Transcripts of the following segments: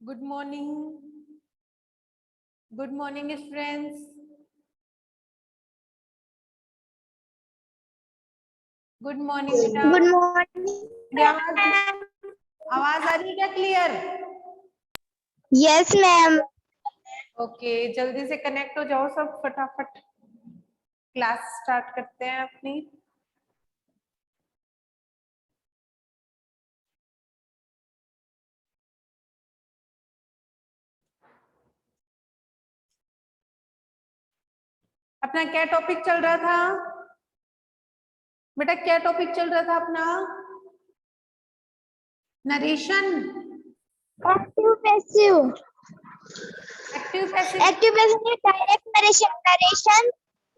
Good morning. Good morning, friends. Good morning, बेटा. Good morning आवाज आ रही है क्या क्लियर? Yes ma'am. ओके, जल्दी से कनेक्ट हो जाओ सब फटाफट. क्लास स्टार्ट करते हैं अपनी. अपना क्या टॉपिक चल रहा था बेटा? क्या टॉपिक चल रहा था अपना? Narration. Active passive. Active passive. Active passive में direct narration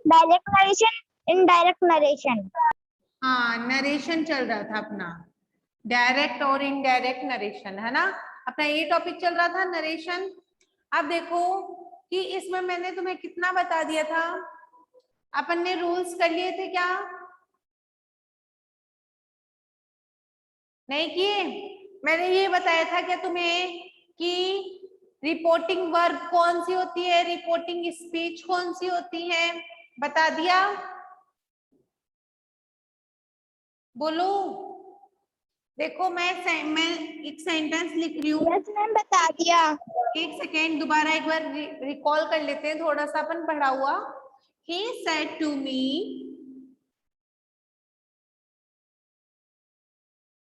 direct narration indirect narration. हाँ, नरेशन चल रहा था अपना. डायरेक्ट और इनडायरेक्ट नरेशन, है ना? अपना ये टॉपिक चल रहा था नरेशन. अब देखो कि इसमें मैंने तुम्हें कितना बता दिया था. अपन ने रूल्स कर लिए थे क्या? नहीं किए? मैंने ये बताया था क्या तुम्हें कि रिपोर्टिंग वर्ब कौन सी होती है, रिपोर्टिंग स्पीच कौन सी होती है? बता दिया? बोलो. देखो मैं एक सेंटेंस लिख रही हूँ. यस मैम बता दिया। एक सेकेंड, दोबारा एक बार रिकॉल कर लेते हैं थोड़ा सा अपन पढ़ा हुआ. He said to me,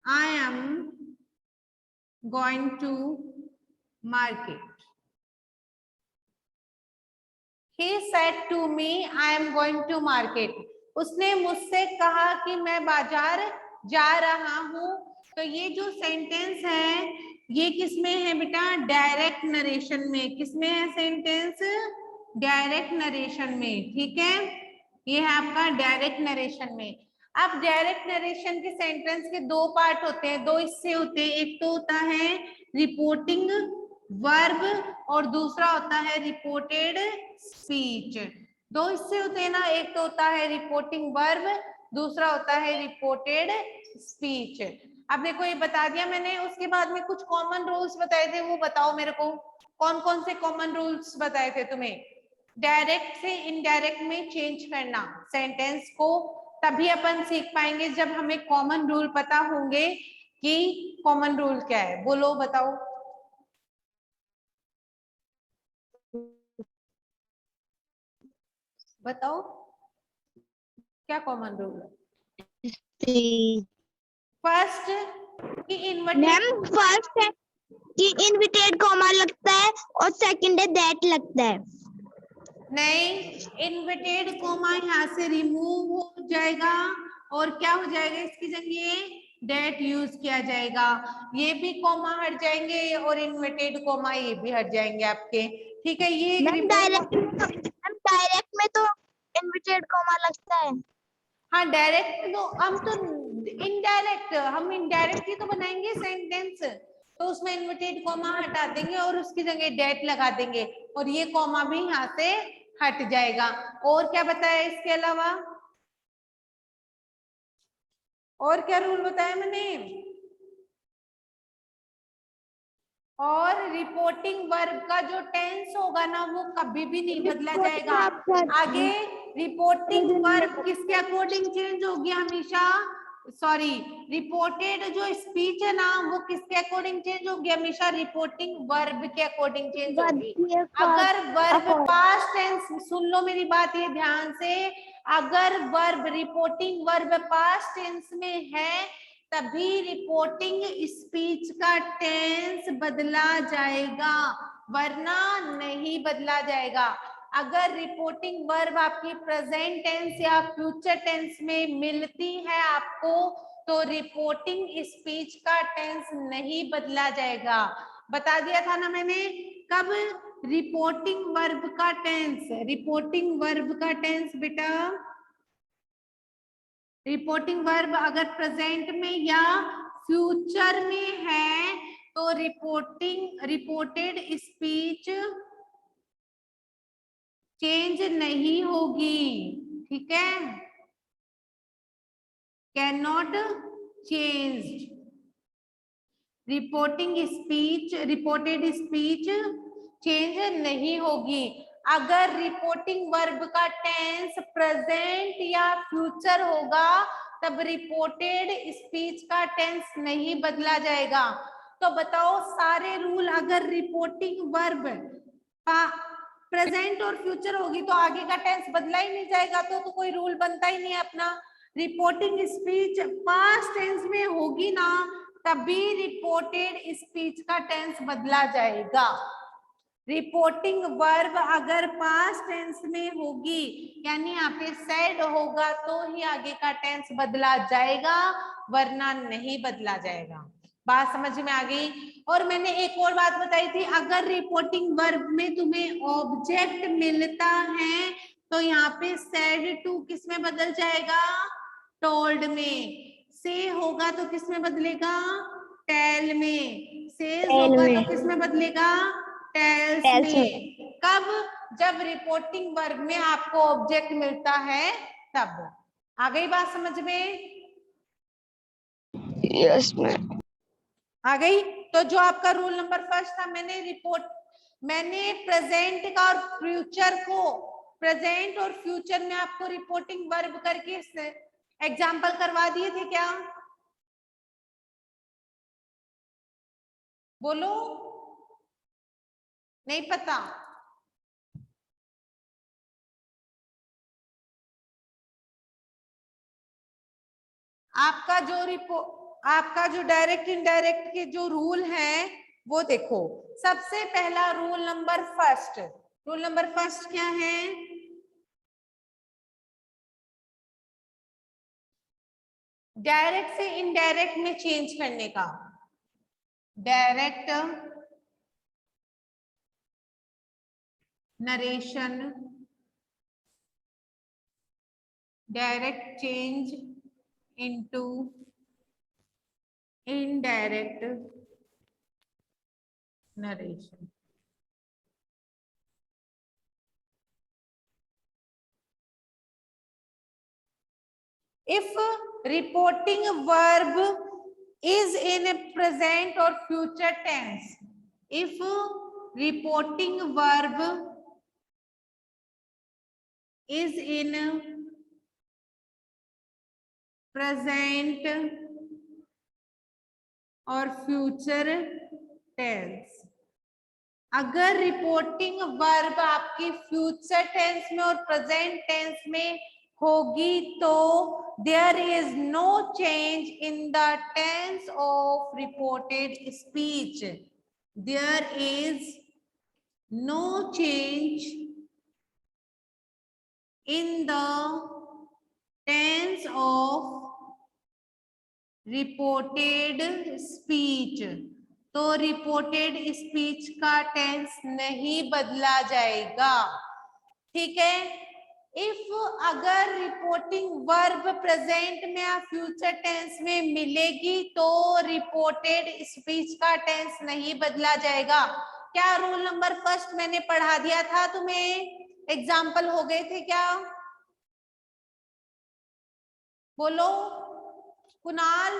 I am going to market. He said to me, I am going to market. उसने मुझसे कहा कि मैं बाजार जा रहा हूं. तो ये जो सेंटेंस है ये किसमें है बेटा? डायरेक्ट नरेशन में. किसमें है सेंटेंस? डायरेक्ट नरेशन में. ठीक है, ये है आपका डायरेक्ट नरेशन में. अब डायरेक्ट नरेशन के सेंटेंस के दो पार्ट होते हैं, दो हिस्से होते हैं. एक तो होता है रिपोर्टिंग वर्ब और दूसरा होता है रिपोर्टेड स्पीच. दो हिस्से होते हैं ना, एक तो होता है रिपोर्टिंग वर्ब, दूसरा होता है रिपोर्टेड स्पीच. अब देखो ये बता दिया मैंने. उसके बाद में कुछ कॉमन रूल्स बताए थे, वो बताओ मेरे को. कौन कौन से कॉमन रूल्स बताए थे तुम्हें? डायरेक्ट से इनडायरेक्ट में चेंज करना सेंटेंस को. तभी अपन सीख पाएंगे जब हमें कॉमन रूल पता होंगे. कि कॉमन रूल क्या है, बोलो बताओ. बताओ क्या कॉमन रूल है? फर्स्ट कि इन्वर्टेड. मैम फर्स्ट है कि इनविटेड कॉमा लगता है और सेकंड है दैट लगता है। नहीं, इन्वर्टेड कॉमा यहाँ से रिमूव हो जाएगा और क्या हो जाएगा इसकी जगह? डेट यूज किया जाएगा. ये भी कॉमा हट जाएंगे और इन्वर्टेड कॉमा ये भी हट जाएंगे आपके. ठीक है, ये डायरेक्ट में तो इनविटेड कॉमा लगता है। हाँ, डायरेक्ट तो हम तो इनडायरेक्ट, हम इनडायरेक्ट ही तो बनाएंगे सेंटेंस. तो उसमें इन्वर्टेड कॉमा हटा देंगे और उसकी जगह डेट लगा देंगे और ये कॉमा भी यहाँ से हट जाएगा. और क्या बताया इसके अलावा? और क्या रूल बताया मैंने? और रिपोर्टिंग वर्ब का जो टेंस होगा ना वो कभी भी नहीं बदला जाएगा. आगे रिपोर्टिंग वर्ब किसके अकॉर्डिंग चेंज होगी हमेशा? सॉरी, रिपोर्टेड जो स्पीच है ना वो किसके अकॉर्डिंग चेंज होगी हमेशा? रिपोर्टिंग वर्ब के अकॉर्डिंग चेंज होगी. अगर वर्ब पास्ट टेंस, सुन लो मेरी बात ये ध्यान से, अगर verb reporting verb past tense में है तभी रिपोर्टिंग स्पीच का टेंस बदला जाएगा, वरना नहीं बदला जाएगा. अगर रिपोर्टिंग वर्ब आपकी प्रेजेंट टेंस या फ्यूचर टेंस में मिलती है आपको तो रिपोर्टिंग स्पीच का टेंस नहीं बदला जाएगा. बता दिया था ना मैंने. कब? रिपोर्टिंग वर्ब का टेंस. रिपोर्टिंग वर्ब का टेंस बेटा, रिपोर्टिंग वर्ब अगर प्रेजेंट में या फ्यूचर में है तो रिपोर्टेड स्पीच चेंज नहीं होगी. ठीक है, can not change. Reported speech change नहीं होगी। अगर रिपोर्टिंग वर्ब का टेंस प्रेजेंट या फ्यूचर होगा तब रिपोर्टेड स्पीच का टेंस नहीं बदला जाएगा। तो बताओ सारे रूल, अगर रिपोर्टिंग वर्ब का प्रेजेंट और फ्यूचर होगी तो आगे का टेंस बदला ही नहीं जाएगा, तो कोई रूल बनता ही नहीं है अपना। रिपोर्टिंग स्पीच पास्ट टेंस में होगी ना, तभी रिपोर्टेड स्पीच का टेंस बदला जाएगा। रिपोर्टिंग वर्ब अगर पास्ट टेंस में होगी यानी यहाँ पे सेड होगा तो ही आगे का टेंस बदला जाएगा, वरना नहीं बदला जाएगा। बात समझ में आ गई। और मैंने एक और बात बताई थी, अगर रिपोर्टिंग वर्ब में तुम्हें ऑब्जेक्ट मिलता है तो यहाँ पे सेड टू किस में बदल जाएगा, टोल्ड में। से होगा तो किस में बदलेगा, टेल में। सेज होगा तो किस में बदलेगा, टेल्स में। कब, जब रिपोर्टिंग वर्ब में आपको ऑब्जेक्ट मिलता है तब। आ गई बात समझ में? Yes ma'am. आ गई। तो जो आपका रूल नंबर फर्स्ट था, मैंने प्रेजेंट का और फ्यूचर को, प्रेजेंट और फ्यूचर में आपको रिपोर्टिंग वर्ब करके एग्जाम्पल करवा दिए थे क्या? बोलो, नहीं पता? आपका जो डायरेक्ट इनडायरेक्ट के जो रूल हैं वो देखो। सबसे पहला रूल नंबर फर्स्ट क्या है, डायरेक्ट से इनडायरेक्ट में चेंज करने का। Direct narration, direct change into indirect narration. If reporting verb is in present or future tense, if reporting verb is in present और फ्यूचर टेंस, अगर रिपोर्टिंग वर्ब आपकी future tense में और present tense में होगी तो there is no change in the tense of reported speech. There is no change in the tense of reported speech. तो reported speech का टेंस नहीं बदला जाएगा। ठीक है। इफ अगर रिपोर्टिंग वर्ब प्रेजेंट में या फ्यूचर टेंस में मिलेगी तो रिपोर्टेड स्पीच का टेंस नहीं बदला जाएगा। क्या रूल नंबर फर्स्ट मैंने पढ़ा दिया था तुम्हें? एग्जाम्पल हो गए थे क्या? बोलो, कुणाल,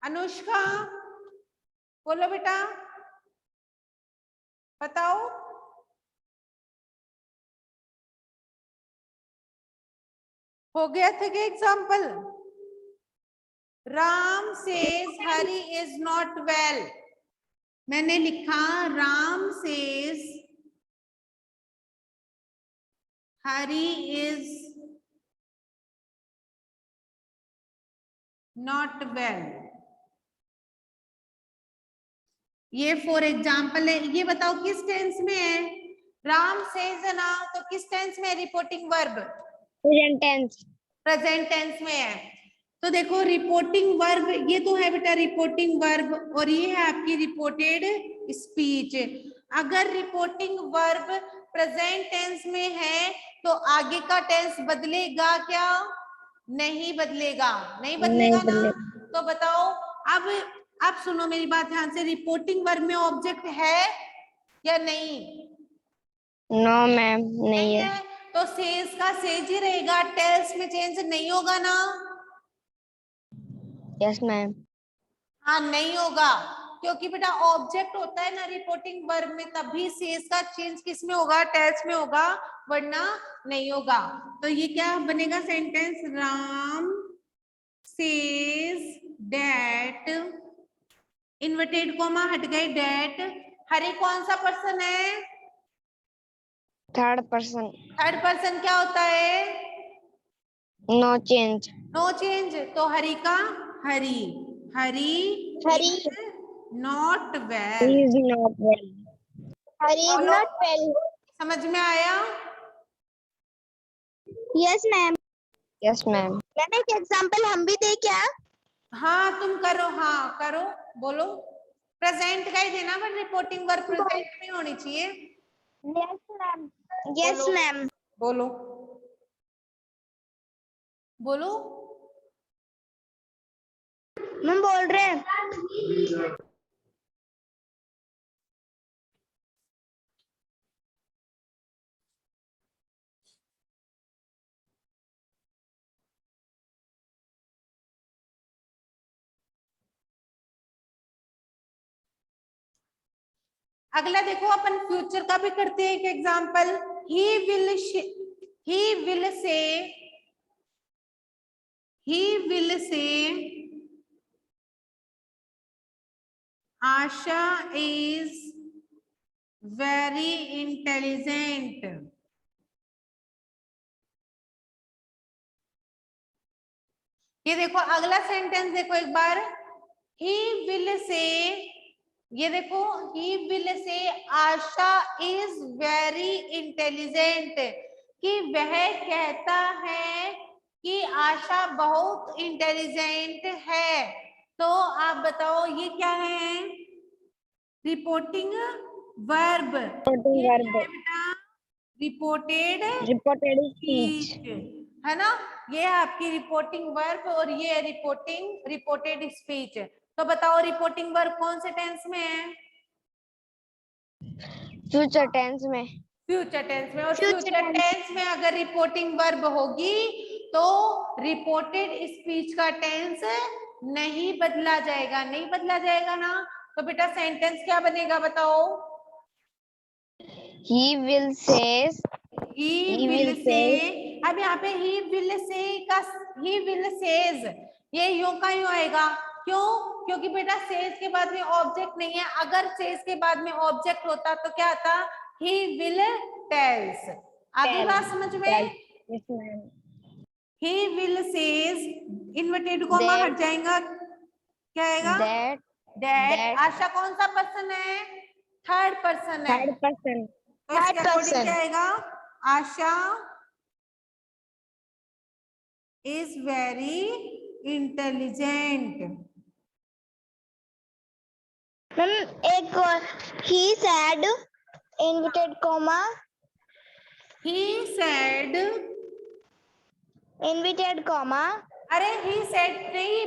अनुष्का, बोलो बेटा, बताओ। हो गया था क्या example? Ram says Hari is not well. मैंने लिखा Ram says Hari is not well. ये फॉर एग्जाम्पल है। ये बताओ किस टेंस में है? राम सेज है ना, तो किस टेंस में है reporting verb? Present tense. Present tense में है। तो देखो रिपोर्टिंग वर्ब ये तो है बेटा रिपोर्टिंग वर्ब, और ये है आपकी रिपोर्टेड स्पीच। अगर रिपोर्टिंग वर्ब प्रेजेंट टेंस में है तो आगे का टेंस बदलेगा क्या? नहीं बदलेगा। नहीं बदलेगा ना? तो बताओ। अब सुनो मेरी बात ध्यान से, रिपोर्टिंग वर्ब में ऑब्जेक्ट है या नहीं? नो मैम, नहीं है। तो सेज का सेज ही रहेगा, टेल्स में चेंज नहीं होगा ना? Yes ma'am. हाँ नहीं होगा, क्योंकि बेटा ऑब्जेक्ट होता है ना रिपोर्टिंग वर्ब में, तभी सेज का चेंज किस में होगा, टेल्स में होगा, वरना नहीं होगा। तो ये क्या बनेगा sentence, Ram says that, inverted comma हट गए, दैट, हरी कौन सा पर्सन है, थर्ड पर्सन, थर्ड पर्सन क्या होता है, नो चेंज, नो चेंज, तो हरी का Hari, Hari Hari not well, is not well, Hari is not well. समझ में आया? Yes ma'am, yes ma'am. Ma'am एक एग्जांपल हम भी दे क्या? हाँ तुम करो, हाँ करो, बोलो, प्रेजेंट का ही देना, बट रिपोर्टिंग वर्ब प्रेजेंट में होनी चाहिए। यस मैम, यस बोलो, मैम। बोलो बोलो, मैम बोल रहे हैं। अगला देखो, अपन फ्यूचर का भी करते हैं एक example, he will say, he will say Asha is very intelligent. ये देखो अगला सेंटेंस देखो एक बार, he will say, ये देखो he will say Asha is very intelligent, कि वह कहता है कि आशा बहुत इंटेलिजेंट है। तो आप बताओ ये क्या है, रिपोर्टिंग वर्ब, ये क्या है बेटा, रिपोर्टेड रिपोर्टेड स्पीच, स्पीच, है ना, ये है आपकी रिपोर्टिंग वर्ब और ये है रिपोर्टेड स्पीच। तो बताओ रिपोर्टिंग वर्ब कौन से टेंस में है, फ्यूचर टेंस में, फ्यूचर टेंस में, और फ्यूचर टेंस में अगर रिपोर्टिंग वर्ब होगी तो रिपोर्टेड स्पीच का टेंस नहीं बदला जाएगा, नहीं बदला जाएगा ना, तो बेटा सेंटेंस क्या बनेगा बताओ, he will says, he will say, अब यहाँ पे he will say का he will says ये यूं का यूं आएगा, क्यों, क्योंकि बेटा says के बाद में ऑब्जेक्ट नहीं है, अगर says के बाद में ऑब्जेक्ट होता तो क्या आता, he will tells, आगे बात समझ में, he will says, inverted comma हट जाएगा, क्या आएगा, दैट, आशा कौन सा पर्सन है, थर्ड पर्सन है, थर्ड पर्सन, तो इसके अकॉर्डिंग क्या आएगा, आशा is very intelligent. मैम एक he said inverted comma, He said, inverted comma, अरे he said नहीं,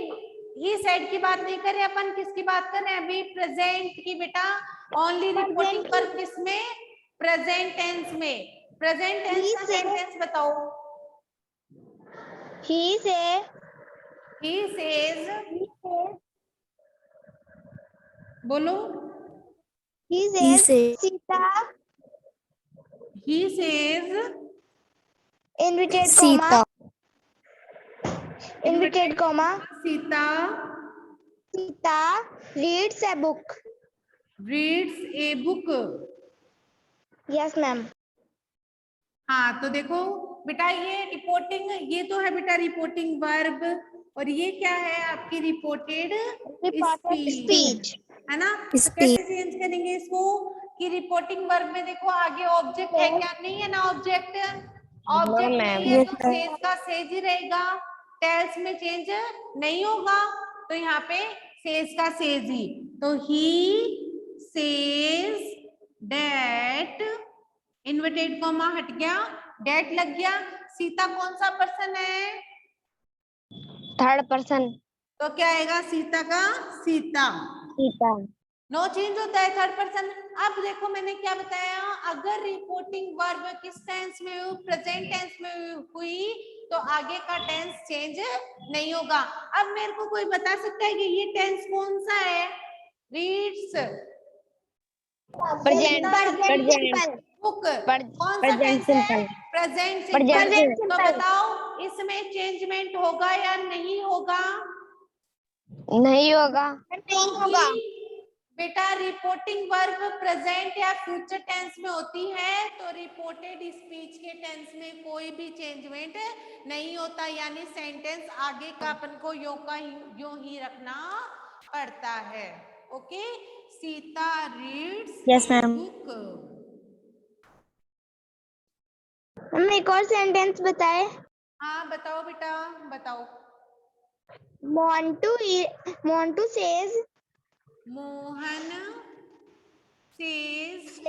he said की बात नहीं कर रहे अपन, किसकी बात कर रहे हैं अभी, प्रेजेंट की बेटा, ओनली रिपोर्टिंग वर्ब किसमें, प्रेजेंट टेंस में, प्रेजेंट टेंस का सेंटेंस बताओ, he says, बोलो, he says Sita, he says, inverted comma, inverted comma, Sita Sita reads a book, reads a book. yes ma'am, हाँ तो देखो बेटा ये रिपोर्टिंग, ये तो है बेटा रिपोर्टिंग वर्ब, और ये क्या है आपकी रिपोर्टेड स्पीच, है ना, तो कैसे चेंज करेंगे इसको, कि रिपोर्टिंग वर्ब में देखो आगे ऑब्जेक्ट है क्या, नहीं है ना ऑब्जेक्ट, ऑब्जेक्ट नहीं है तो सेज का सेज ही रहेगा, टेल्स में चेंज नहीं होगा, तो यहाँ पे सेज का सेज ही, तो he says that, inverted comma हट गया, डेट लग गया, सीता कौन सा पर्सन है, थर्ड पर्सन, तो क्या आएगा सीता का सीता, सीता, नो चेंज होता है थर्ड पर्सन। अब देखो मैंने क्या बताया, अगर रिपोर्टिंग वर्ब किस टेंस में हुई, प्रेजेंट टेंस में हुई, तो आगे का टेंस चेंज नहीं होगा। अब मेरे को कोई बता सकता है कि ये टेंस कौन सा है? Reads, present simple. बुक, कौन सा प्रेजेंट टेंस है? सिंपल। Present present simple. तो सिंपल। बताओ इसमें चेंजमेंट होगा या नहीं होगा? नहीं होगा। नहीं होगा। बेटा रिपोर्टिंग वर्ब प्रेजेंट या फ्यूचर टेंस में होती है, तो रिपोर्टेड स्पीच के टेंस में कोई भी चेंजमेंट नहीं होता, यानी सेंटेंस आगे का अपन को यो का यूं ही रखना पड़ता है। Okay, Sita reads yes ma'am. Book. हम एक और सेंटेंस बताए। हाँ बताओ बेटा, बताओ। Montu says Mohan says,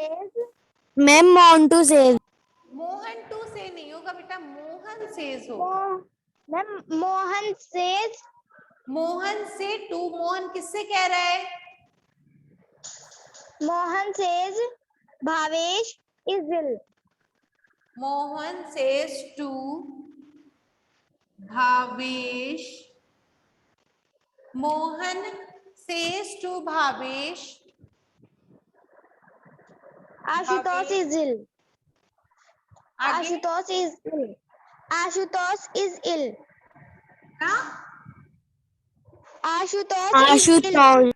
ma'am Montu says Mohan to से नहीं होगा बेटा, मोहन सेज हो। Ma'am Mohan says Mohan say to, Mohan किससे कह रहा है? Mohan says Bhavesh is ill। Mohan says to Bhavesh, Mohan says to Bhavesh, Ashutosh is ill। आगे Ashutosh is ill। Ashutosh is ill। ना, Ashutosh is ill।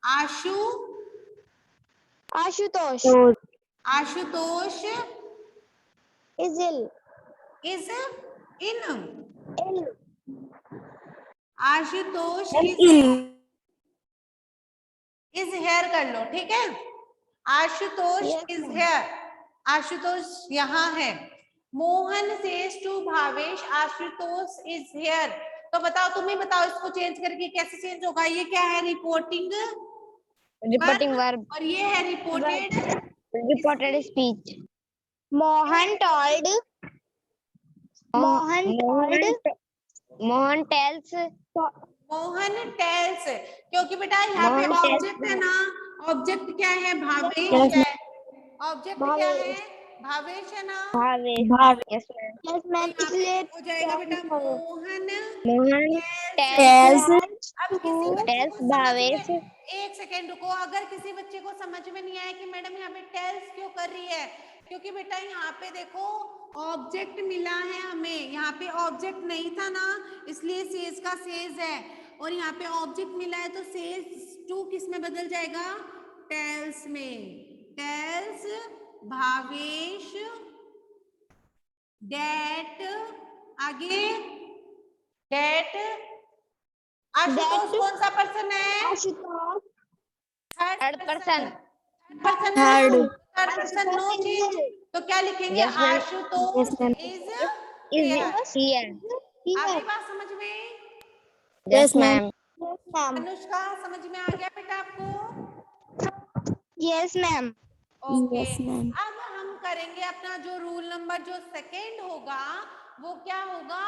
Ashu, Ashutosh Ashutosh is ill। Is in, ill। Ashutosh is here कर लो, ठीक है। Ashutosh Yes, is ma'am। Here, Ashutosh यहाँ है। Mohan says to Bhavesh Ashutosh is here. तो बताओ, तुम ही बताओ इसको चेंज करके कैसे चेंज होगा? ये क्या है? रिपोर्टिंग वर्ब और ये है reported speech. Mohan told Mohan tells Mohan tells, क्योंकि बेटा यहाँ पे मोहन ऑब्जेक्ट है ना, ऑब्जेक्ट क्या है? भावेश है। ऑब्जेक्ट क्या है? भावेश है ना। Yes ma'am. तो यहाँ पे हो जाएगा बेटा मोहन टेल्स अब किसी बच्चे को समझ भावेश। में, एक सेकेंड रुको, अगर किसी बच्चे को समझ में नहीं आया कि मैडम यहाँ पे टेल्स क्यों कर रही है, क्योंकि बेटा यहाँ पे देखो ऑब्जेक्ट मिला है हमें, यहाँ पे ऑब्जेक्ट नहीं था ना, इसलिए सेज का सेज है, और यहाँ पे ऑब्जेक्ट मिला है तो सेज टू किस में बदल जाएगा? टेल्स में। टेल्स भावेश डेट, आगे डेट, आशुतोष कौन सा पर्सन है? Third person. Third person no change, तो क्या लिखेंगे? Ashutosh is here. आगे बात समझ में? Yes ma'am. अनुष्का समझ में आ गया बेटा आपको? Yes ma'am. ओके, अब हम करेंगे अपना जो रूल नंबर जो सेकेंड होगा, वो क्या होगा?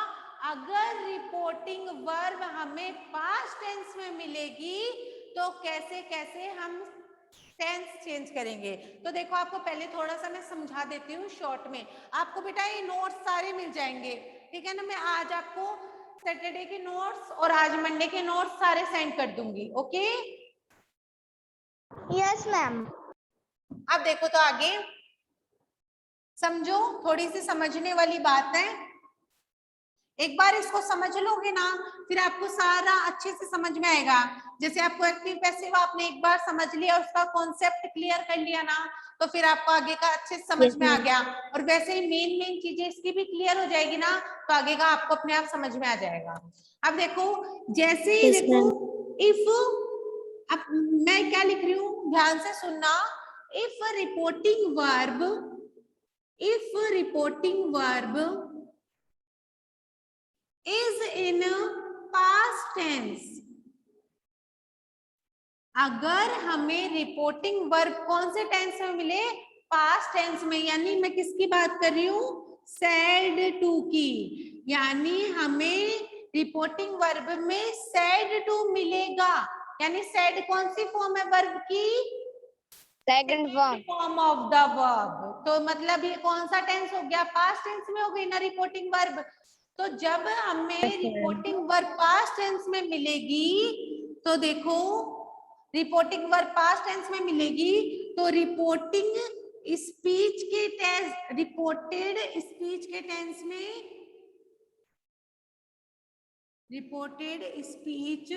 अगर रिपोर्टिंग वर्ब हमें पास्ट टेंस में मिलेगी तो कैसे कैसे हम टेंस चेंज करेंगे। तो देखो आपको पहले थोड़ा सा मैं समझा देती हूँ शॉर्ट में। आपको बेटा ये नोट्स सारे मिल जाएंगे, ठीक है ना। मैं आज आपको सैटरडे के नोट्स और आज मंडे के नोट्स सारे सेंड कर दूंगी। Okay yes ma'am. अब देखो तो आगे समझो, थोड़ी सी समझने वाली बात है। एक बार इसको समझ लोगे ना, फिर आपको सारा अच्छे से समझ में आएगा। जैसे आपको एक्टिव पैसिव आपने एक बार समझ लिया, उसका कॉन्सेप्ट क्लियर कर लिया ना, तो फिर आपको आगे का अच्छे से समझ में आ गया। और वैसे ही मेन चीजें इसकी भी क्लियर हो जाएगी ना, तो आगे का आपको अपने आप समझ में आ जाएगा। अब देखो, जैसे ही देखो इफ, अब मैं क्या लिख रही हूँ ध्यान से सुनना। If reporting verb is in past tense, अगर हमें रिपोर्टिंग वर्ब कौन से टेंस में मिले? पास्ट टेंस में। यानी मैं किसकी बात कर रही हूँ? सेड टू की। यानी हमें रिपोर्टिंग वर्ब में सेड टू मिलेगा। यानी सेड कौन सी फॉर्म है वर्ब की? Second form. Form of the verb. तो मतलब ये कौन सा टेंस हो गया? पास्ट टेंस में हो गई ना रिपोर्टिंग वर्ब। तो जब हमें रिपोर्टिंग वर्ब पास्ट टेंस में मिलेगी, तो देखो रिपोर्टिंग वर्ब पास्ट टेंस में मिलेगी, तो रिपोर्टिंग स्पीच के टेंस, रिपोर्टेड स्पीच के टेंस में, रिपोर्टेड स्पीच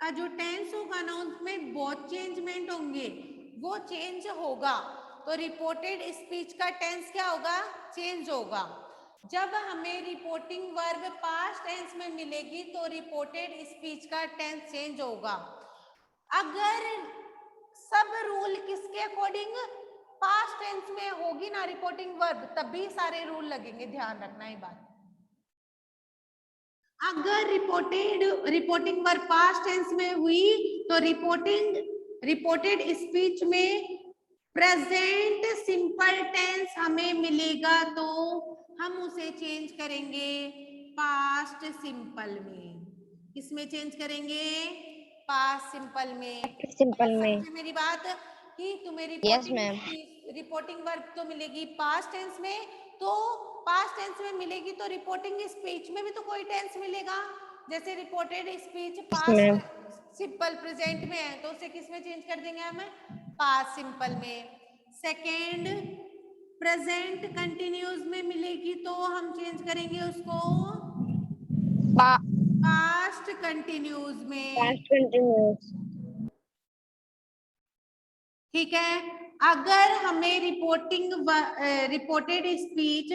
का जो टेंस होगा ना उसमें बहुत चेंजमेंट होंगे, वो चेंज होगा। तो रिपोर्टेड स्पीच का टेंस क्या होगा? चेंज होगा। जब हमें रिपोर्टिंग वर्ब पास्ट टेंस में मिलेगी तो रिपोर्टेड स्पीच का टेंस चेंज होगा। अगर सब रूल किसके अकॉर्डिंग? पास्ट टेंस में होगी ना रिपोर्टिंग वर्ब, तभी सारे रूल लगेंगे, ध्यान रखना ये बात। अगर रिपोर्टिंग वर्ब पास्ट टेंस में हुई तो रिपोर्टेड स्पीच में प्रेजेंट सिंपल टेंस हमें मिलेगा, तो हम उसे चेंज करेंगे पास्ट सिंपल में। किसमें चेंज करेंगे? पास्ट सिंपल में। सिंपल में। समझे मेरी बात कि तुम्हें यस मैम। रिपोर्टिंग वर्ब तो मिलेगी पास्ट टेंस में, तो पास्ट टेंस में मिलेगी तो रिपोर्टिंग स्पीच में भी तो कोई टेंस मिलेगा। जैसे reported speech past simple present में है, तो उसे किस में चेंज कर देंगे हम? पास्ट सिंपल में। सेकेंड प्रेजेंट कंटिन्यूस में मिलेगी तो हम चेंज करेंगे उसको पास्ट कंटिन्यूस में। Past continuous. ठीक है। अगर हमें रिपोर्टेड स्पीच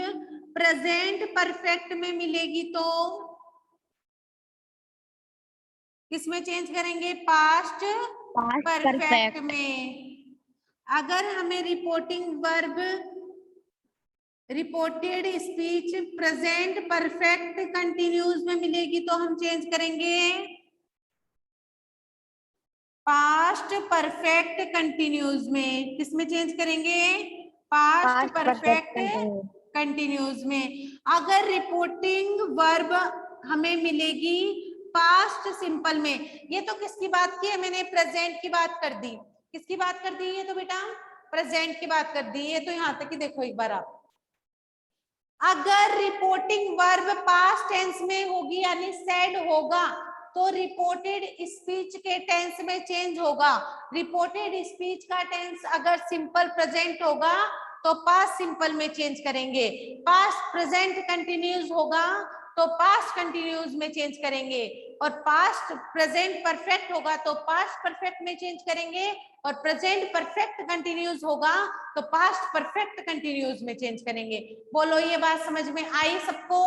प्रेजेंट परफेक्ट में मिलेगी तो किसमें चेंज करेंगे? पास्ट परफेक्ट में। अगर हमें reported speech present perfect continuous में मिलेगी तो हम चेंज करेंगे पास्ट परफेक्ट कंटिन्यूस में। किसमें चेंज करेंगे? पास्ट परफेक्ट कंटिन्यूस में। अगर रिपोर्टिंग वर्ब हमें मिलेगी पास्ट सिंपल में, ये तो किसकी बात की है मैंने? प्रेजेंट की बात कर दी। किसकी बात कर दी? ये तो बेटा प्रेजेंट की बात कर दी। ये तो यहां तक कि देखो एक बार आप, अगर रिपोर्टिंग वर्ब पास्ट टेंस में होगी यानी सेड होगा, तो रिपोर्टेड स्पीच के टेंस में चेंज होगा। रिपोर्टेड स्पीच का टेंस अगर सिंपल प्रेजेंट होगा तो पास्ट सिंपल में चेंज करेंगे। पास्ट प्रेजेंट कंटिन्यूस होगा तो पास्ट कंटिन्यूस में चेंज करेंगे, और पास्ट प्रेजेंट परफेक्ट होगा तो पास्ट परफेक्ट में चेंज करेंगे, और प्रेजेंट परफेक्ट कंटिन्यूस होगा तो पास्ट परफेक्ट कंटिन्यूस में चेंज करेंगे। बोलो ये बात समझ में आई सबको?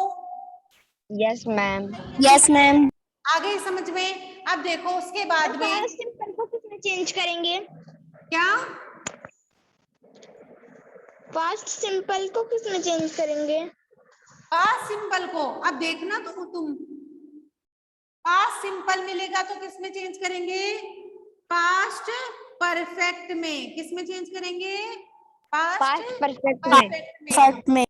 Yes ma'am. Yes ma'am. आ गई समझ में? अब देखो उसके बाद में पास्ट सिंपल को किसमें चेंज करेंगे? क्या? पास्ट सिंपल को किसमें चेंज करेंगे? पास्ट सिंपल को अब देखना तो तुम, पास्ट सिंपल मिलेगा तो किसमें चेंज करेंगे? पास्ट परफेक्ट में। किसमें चेंज करेंगे? पास्ट परफेक्ट में।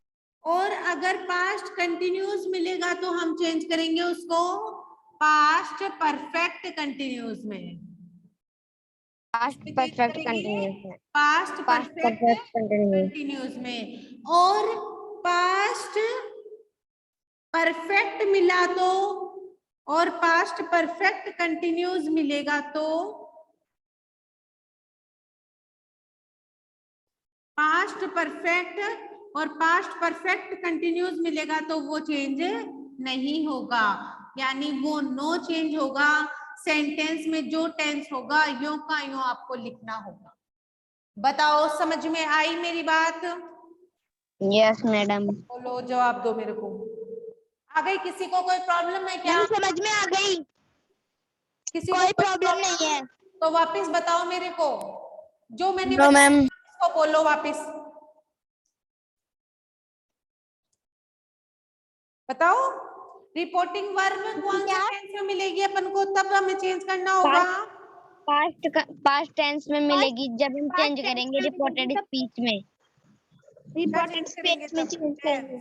और अगर पास्ट कंटिन्यूस मिलेगा तो हम चेंज करेंगे उसको पास्ट परफेक्ट कंटिन्यूस में। पास्ट परफेक्ट कंटिन्यूस में। पास्ट परफेक्ट कंटिन्यूस में। और पास्ट परफेक्ट मिला तो, और पास्ट परफेक्ट कंटिन्यूस मिलेगा तो पास्ट परफेक्ट और पास्ट परफेक्ट कंटिन्यूस मिलेगा तो वो चेंज नहीं होगा, यानी वो नो चेंज होगा। सेंटेंस में जो टेंस होगा यो का यो आपको लिखना होगा। बताओ समझ में आई मेरी बात? Yes madam. बोलो, जवाब दो मेरे को। आ गई? किसी को कोई प्रॉब्लम है क्या? समझ में आ गई। किसी कोई को प्रॉब्लम नहीं है तो वापस बताओ मेरे को, जो मैंने नो मैम। इसको बोलो वापस बताओ। रिपोर्टिंग वर्ब कौन से टेंस में मिलेगी अपन को, तब हमें चेंज करना होगा? पास्ट टेंस में मिलेगी जब हम चेंज करेंगे रिपोर्टेड स्पीच में। रिपोर्टेड स्पीच में चेंज करेंगे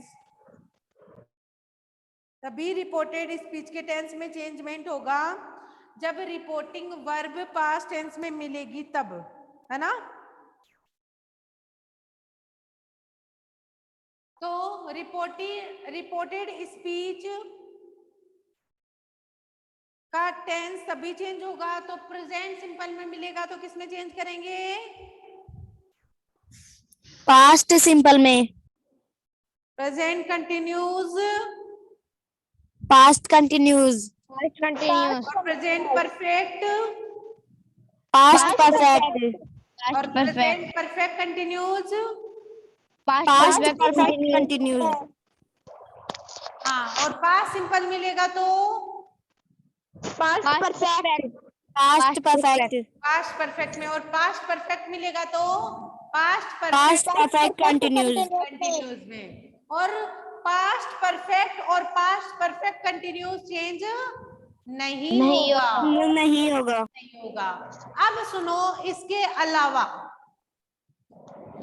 तभी रिपोर्टेड स्पीच के टेंस में चेंजमेंट होगा जब रिपोर्टिंग वर्ब पास्ट टेंस में मिलेगी तब, है ना। तो रिपोर्टेड स्पीच का टेंस तभी चेंज होगा, तो प्रेजेंट सिंपल में मिलेगा तो किसमें चेंज करेंगे? पास्ट सिंपल में। Present continues, past continues. Past continues. और प्रेजेंट परफेक्ट, पास्ट परफेक्ट। और present perfect continues. Past perfect continues. हाँ, और पास्ट सिंपल मिलेगा तो past perfect. Past perfect. Past perfect में, और पास्ट परफेक्ट मिलेगा तो past past perfect perfect continues. Continues में। और पास्ट परफेक्ट और पास्ट परफेक्ट कंटिन्यूज चेंज नहीं होगा, नहीं होगा। नहीं होगा। अब सुनो, इसके अलावा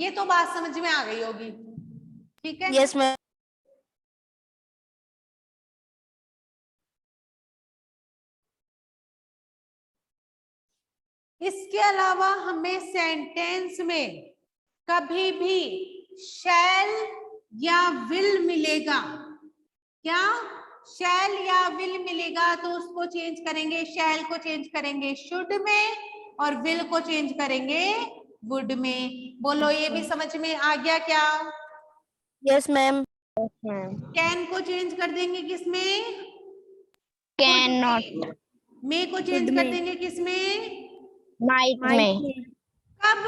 ये तो बात समझ में आ गई होगी, ठीक है। Yes ma'am. इसके अलावा हमें सेंटेंस में कभी भी शैल या विल मिलेगा, क्या शैल या विल मिलेगा तो उसको चेंज करेंगे, शैल को चेंज करेंगे शुड में और विल को चेंज करेंगे वुड में। बोलो ये भी समझ में आ गया क्या? Yes ma'am. कैन को चेंज कर देंगे किसमें? Can not. मे को चेंज कर देंगे किसमें? माइट में। कब?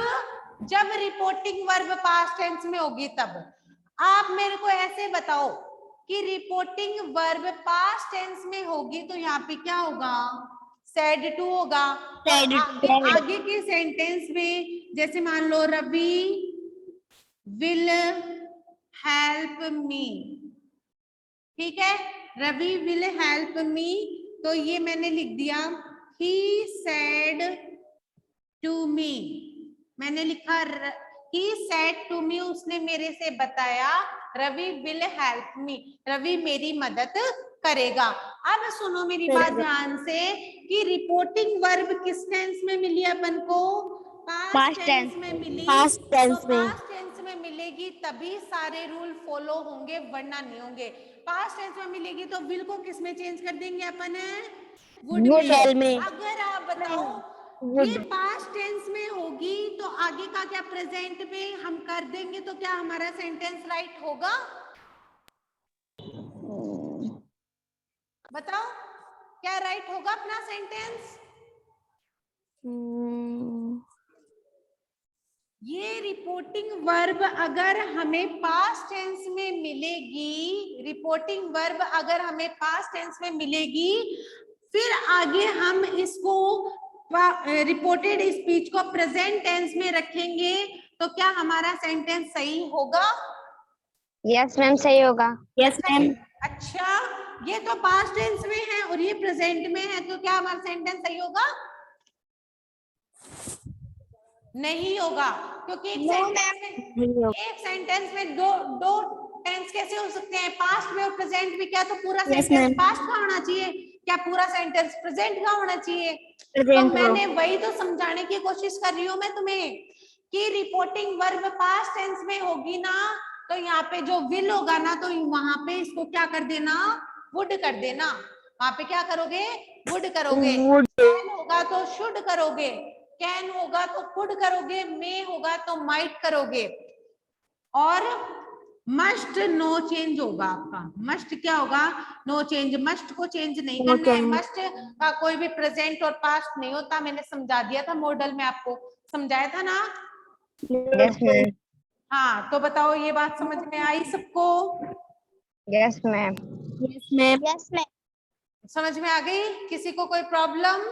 जब रिपोर्टिंग वर्ब पास्ट टेंस में होगी तब। आप मेरे को ऐसे बताओ कि रिपोर्टिंग वर्ब पास्ट टेंस में होगी तो यहाँ पे क्या होगा? सेड टू होगा। आगे के सेंटेंस में जैसे मान लो रवि विल हेल्प मी, ठीक है, रवि विल हेल्प मी, तो ये मैंने लिख दिया ही सेड टू मी, मैंने लिखा ही सेड टू मी, उसने मेरे से बताया Ravi will help me, Ravi मेरी मदद करेगा। अब सुनो मेरी बात ध्यान से कि रिपोर्टिंग वर्ब किस टेंस में मिली अपन को? पास्ट टेंस में मिली। पास्ट टेंस तो में। पास्ट टेंस में मिलेगी तभी सारे रूल फॉलो होंगे वरना नहीं होंगे। पास्ट टेंस में मिलेगी तो विल को किस में चेंज कर देंगे अपन? वुड में। अगर आप बताओ ये पास्ट टेंस में होगी तो आगे का क्या प्रेजेंट में हम कर देंगे तो क्या हमारा सेंटेंस राइट होगा? बताओ क्या राइट होगा अपना सेंटेंस? ये रिपोर्टिंग वर्ब अगर हमें पास्ट टेंस में मिलेगी, रिपोर्टिंग वर्ब अगर हमें पास्ट टेंस में मिलेगी, फिर आगे हम इसको रिपोर्टेड स्पीच को प्रेजेंट टेंस में रखेंगे तो क्या हमारा सेंटेंस सही होगा? यस मैम सही होगा। Yes ma'am. अच्छा, ये तो पास्ट टेंस में है और ये प्रेजेंट में है तो क्या हमारा सेंटेंस सही होगा? नहीं होगा, क्योंकि एक सेंटेंस में दो टेंस कैसे हो सकते हैं? पास्ट में और प्रेजेंट में। क्या तो पूरा सेंटेंस पास्ट का होना चाहिए? क्या पूरा सेंटेंस प्रेजेंट का होना चाहिए? तो मैंने वही तो समझाने की कोशिश कर रही हूँ मैं तुम्हें कि रिपोर्टिंग वर्ब पास्ट टेंस में होगी ना, तो यहाँ पे जो विल होगा ना तो वहां पे इसको क्या कर देना? वुड कर देना। वहां पे क्या करोगे? वुड करोगे। कैन होगा तो शुड करोगे, कैन होगा तो कुड करोगे, मे होगा तो माइट करोगे, और मस्ट नो चेंज होगा आपका। मस्ट क्या होगा? No change. मस्ट को चेंज नहीं करना है। मस्ट का कोई भी प्रेजेंट और पास्ट नहीं होता, मैंने समझा दिया था मॉडल में, आपको समझाया था ना? Yes ma'am. हाँ, तो बताओ ये बात समझ में आई सबको? Yes ma'am. Yes ma'am. Yes ma'am. समझ में आ गई? किसी को कोई प्रॉब्लम?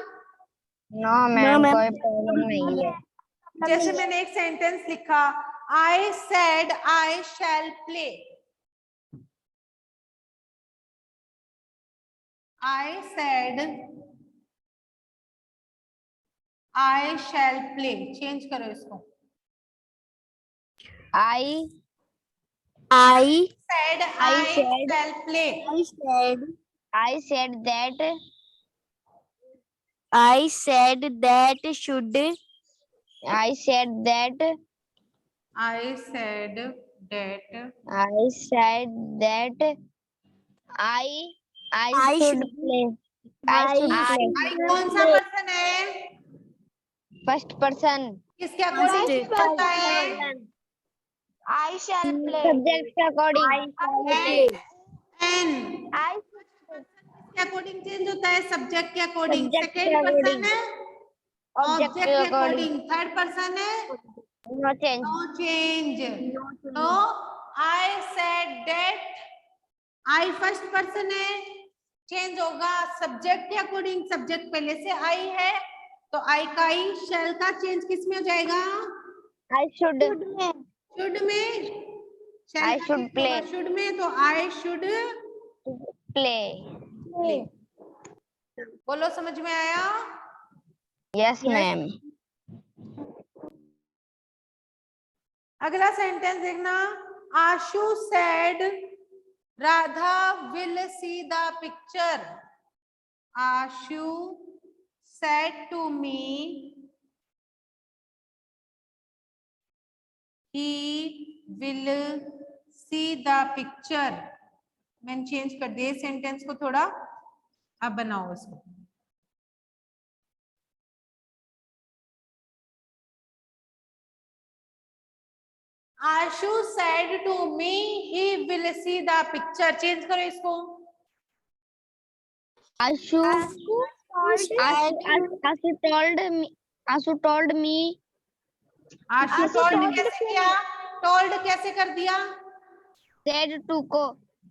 नो मैम कोई प्रॉब्लम नहीं है। जैसे मैंने एक सेंटेंस लिखा, I said I shall play, I said I shall play, change करो इसको। I said I shall play, I said that I said that should. I said that. I said that. I said that. I I should play. I should play. I कौन सा person है? First person. किसके according change होता है? I shall play. Subject के according. एन I किसके according change होता है? सब्जेक्ट के अकॉर्डिंग। Subject के सेकेंड पर्सन according. है Object ऑब्जेक्ट के के according. अकॉर्डिंग। थर्ड पर्सन है No change. No change. तो I said that, I first person है, चेंज होगा सब्जेक्ट के अकॉर्डिंग। सब्जेक्ट पहले से आई है तो आई का ही, शेल का चेंज किस में हो जाएगा? I should. शुड में। शेल I का should change होगा play. शुड में, तो आई शुड Play. प्ले। बोलो, समझ में आया? Yes, ma'am. अगला सेंटेंस देखना। Ashu said Radha will see the picture. Ashu said to me he will see the picture. मैंने चेंज कर दिया सेंटेंस को थोड़ा, अब बनाओ इसको। Ashu said to me he will see the picture. Change करो इसको। Ashu told me. Ashu told me. Ashu told कैसे किया? टोल्ड कैसे कर दिया? Said to को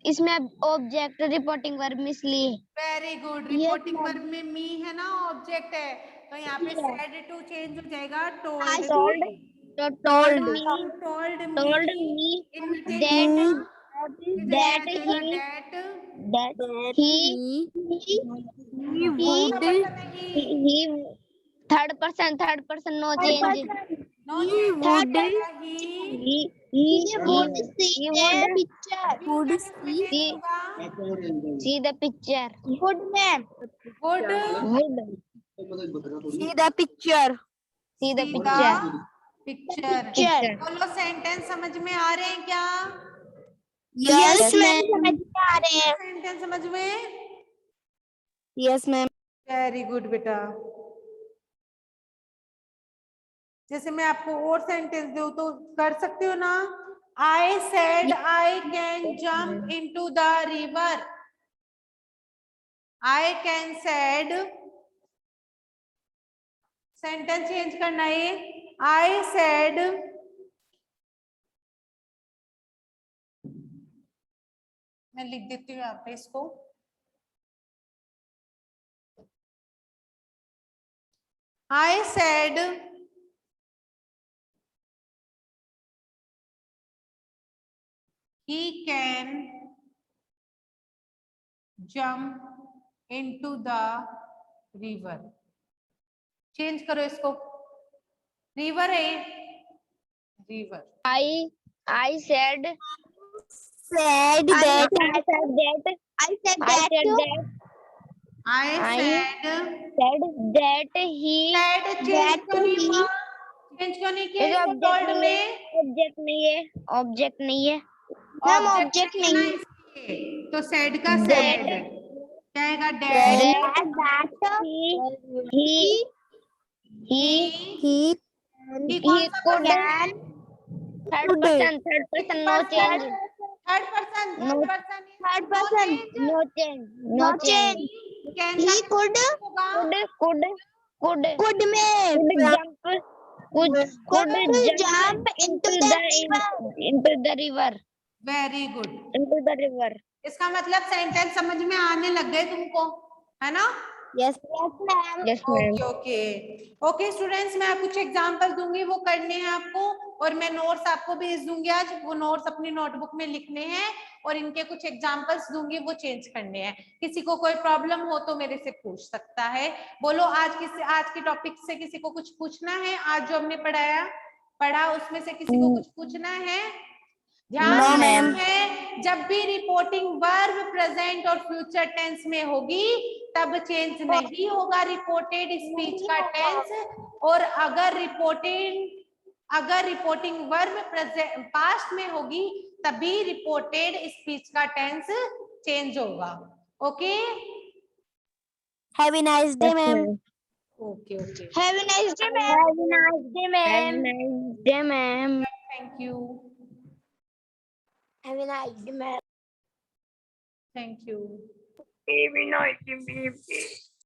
इसमें ऑब्जेक्ट रिपोर्टिंग वर्ब मिस ली। Very good. रिपोर्टिंग वर्ब में मी है ना, ऑब्जेक्ट है, तो यहाँ पे सेड टू चेंज हो जाएगा told. told me told me that he third person no change. No change would see the picture. Good ma'am. Good See the picture. See the picture. Picture. बोलो, sentence समझ में आ रहे हैं क्या? Yes ma'am. समझ में आ रहे हैं। सेंटेंस समझ में? Yes ma'am. वेरी गुड बेटा। जैसे मैं आपको और सेंटेंस दूं तो कर सकते हो ना। आई said I can jump into the river. I can said, sentence change करना है। आई सेड मैं लिख देती हूँ यहाँ पे इसको। I said he can jump into the river। Change करो इसको। रिवर है, river. I said that he change क्यों नहीं किया? टोल्ड में ऑब्जेक्ट नहीं है। ऑब्जेक्ट नहीं है। ऑब्जेक्ट नहीं है, तो सेड का सेड क्या आएगा? डैड। He कौन सा person? third person no change. Third person No change. He could jump into the river. Very good. Into the river. इसका मतलब सेंटेंस समझ में आने लग गए तुमको, है ना? Yes ma'am. Yes ma'am. Okay students, मैं कुछ एग्जांपल दूंगी, वो करने हैं आपको, और मैं नोट्स आपको भेज दूंगी आज। वो नोट्स अपनी नोटबुक में लिखने हैं और इनके कुछ एग्जांपल्स दूंगी, वो चेंज करने हैं। किसी को कोई प्रॉब्लम हो तो मेरे से पूछ सकता है। बोलो, आज के टॉपिक से किसी को कुछ पूछना है? आज जो हमने पढ़ा उसमें से किसी को कुछ पूछना है? ध्यान है, जब भी रिपोर्टिंग वर्ब वर्ब प्रेजेंट और फ्यूचर टेंस में होगी तब चेंज नहीं होगा रिपोर्टेड स्पीच का टेंस। और अगर रिपोर्टिंग वर्ब पास्ट में होगी तभी रिपोर्टेड स्पीच का टेंस चेंज होगा। Okay, have a nice day ma'am. Okay okay, have a nice day ma'am. Have a nice day Have a ma'am. nice day, ma'am. Thank you, have a nice day ma'am. Thank you. Have a nice day ma'am.